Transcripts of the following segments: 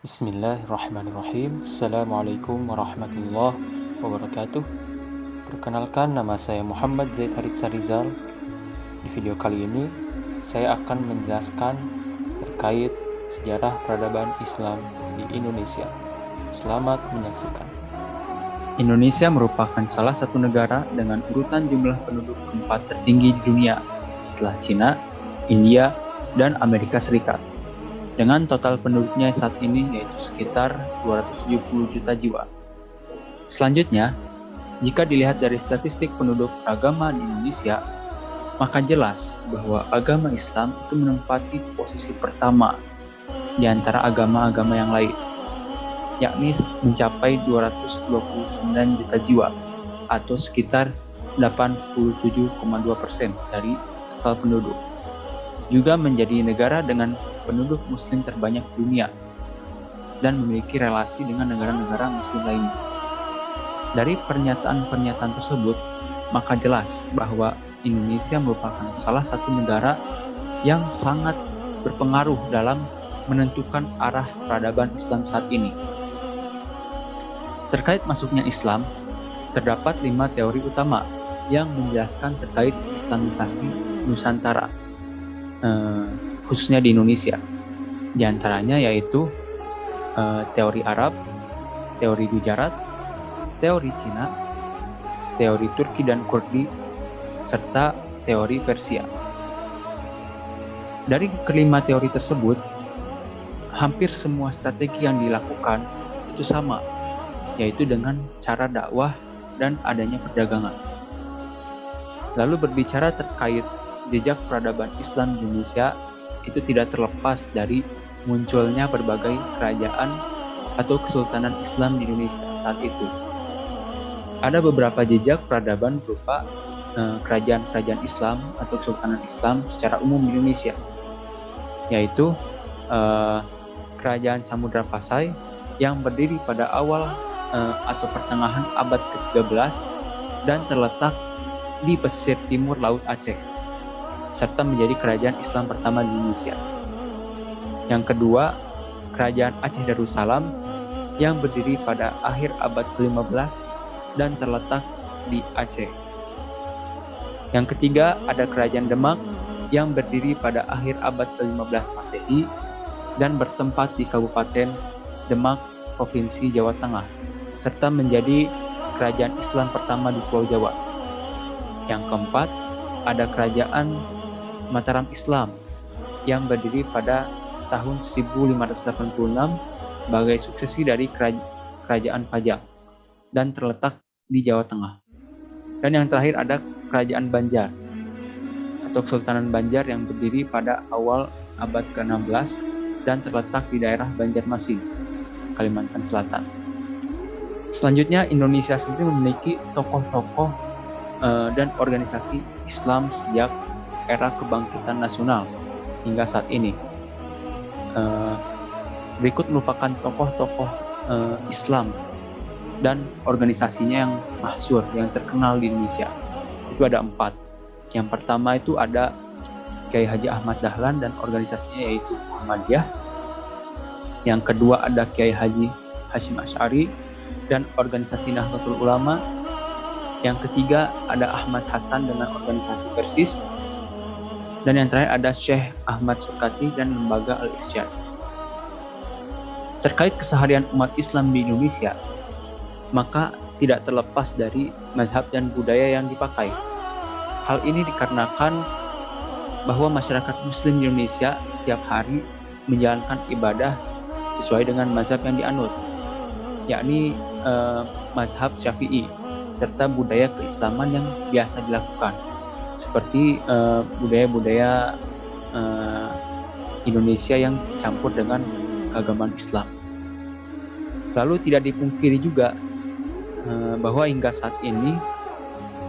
Bismillahirrahmanirrahim. Assalamualaikum warahmatullahi wabarakatuh. Perkenalkan, nama saya Muhammad Zaid Haritsa Rizal. Di video kali ini saya akan menjelaskan terkait sejarah peradaban Islam di Indonesia. Selamat menyaksikan. Indonesia merupakan salah satu negara dengan urutan jumlah penduduk keempat tertinggi di dunia setelah Cina, India, dan Amerika Serikat. Dengan total penduduknya saat ini yaitu sekitar 270 juta jiwa. Selanjutnya, jika dilihat dari statistik penduduk agama di Indonesia, maka jelas bahwa agama Islam itu menempati posisi pertama di antara agama-agama yang lain, yakni mencapai 229 juta jiwa atau sekitar 87,2% dari total penduduk. Juga menjadi negara dengan penduduk muslim terbanyak di dunia dan memiliki relasi dengan negara-negara muslim lainnya. Dari pernyataan-pernyataan tersebut, maka jelas bahwa Indonesia merupakan salah satu negara yang sangat berpengaruh dalam menentukan arah peradaban Islam saat ini. Terkait masuknya Islam, terdapat 5 teori utama yang menjelaskan terkait Islamisasi Nusantara, khususnya di Indonesia. Di antaranya yaitu teori Arab, teori Gujarat, teori Cina, teori Turki dan Kurdi, serta teori Persia. Dari kelima teori tersebut, hampir semua strategi yang dilakukan itu sama, yaitu dengan cara dakwah dan adanya perdagangan. Lalu berbicara terkait jejak peradaban Islam di Indonesia, itu tidak terlepas dari munculnya berbagai kerajaan atau kesultanan Islam di Indonesia saat itu. Ada beberapa jejak peradaban berupa kerajaan-kerajaan Islam atau kesultanan Islam secara umum di Indonesia, yaitu Kerajaan Samudra Pasai yang berdiri pada awal atau pertengahan abad ke-13 dan terletak di pesisir timur Laut Aceh, serta menjadi kerajaan Islam pertama di Indonesia. Yang kedua, Kerajaan Aceh Darussalam yang berdiri pada akhir abad ke-15 dan terletak di Aceh. Yang ketiga, ada Kerajaan Demak yang berdiri pada akhir abad ke-15 Masehi dan bertempat di Kabupaten Demak, Provinsi Jawa Tengah, serta menjadi kerajaan Islam pertama di Pulau Jawa. Yang keempat, ada Kerajaan Mataram Islam yang berdiri pada tahun 1586 sebagai suksesi dari Kerajaan Pajang dan terletak di Jawa Tengah. Dan yang terakhir ada Kerajaan Banjar atau Kesultanan Banjar yang berdiri pada awal abad ke-16 dan terletak di daerah Banjarmasin, Kalimantan Selatan. Selanjutnya, Indonesia sendiri memiliki tokoh-tokoh dan organisasi Islam sejak era kebangkitan nasional hingga saat ini. Berikut merupakan tokoh-tokoh Islam dan organisasinya yang masyhur, yang terkenal di Indonesia. Itu ada 4. Yang pertama itu ada Kiai Haji Ahmad Dahlan dan organisasinya yaitu Muhammadiyah. Yang kedua ada Kiai Haji Hasyim Asy'ari dan organisasi Nahdlatul Ulama. Yang ketiga ada Ahmad Hasan dengan organisasi Persis. Dan yang terakhir ada Syekh Ahmad Surkati dan lembaga Al-Irsyad. Terkait keseharian umat Islam di Indonesia, maka tidak terlepas dari mazhab dan budaya yang dipakai. Hal ini dikarenakan bahwa masyarakat Muslim di Indonesia setiap hari menjalankan ibadah sesuai dengan mazhab yang dianut, yakni mazhab Syafi'i, serta budaya keislaman yang biasa dilakukan, seperti budaya-budaya Indonesia yang campur dengan keagamaan Islam. Lalu tidak dipungkiri juga bahwa hingga saat ini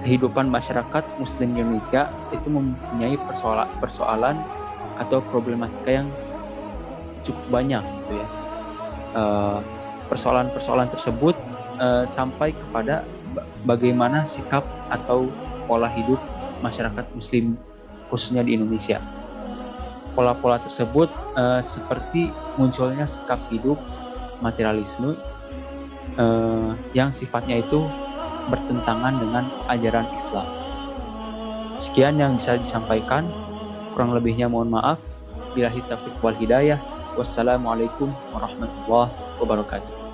kehidupan masyarakat Muslim di Indonesia itu mempunyai persoalan atau problematika yang cukup banyak, gitu ya. Persoalan-persoalan tersebut sampai kepada bagaimana sikap atau pola hidup masyarakat Muslim khususnya di Indonesia. Pola-pola tersebut seperti munculnya sikap hidup materialisme yang sifatnya itu bertentangan dengan ajaran Islam. Sekian yang bisa disampaikan, kurang lebihnya mohon maaf. Billahi taufiq wal hidayah. Wassalamualaikum warahmatullahi wabarakatuh.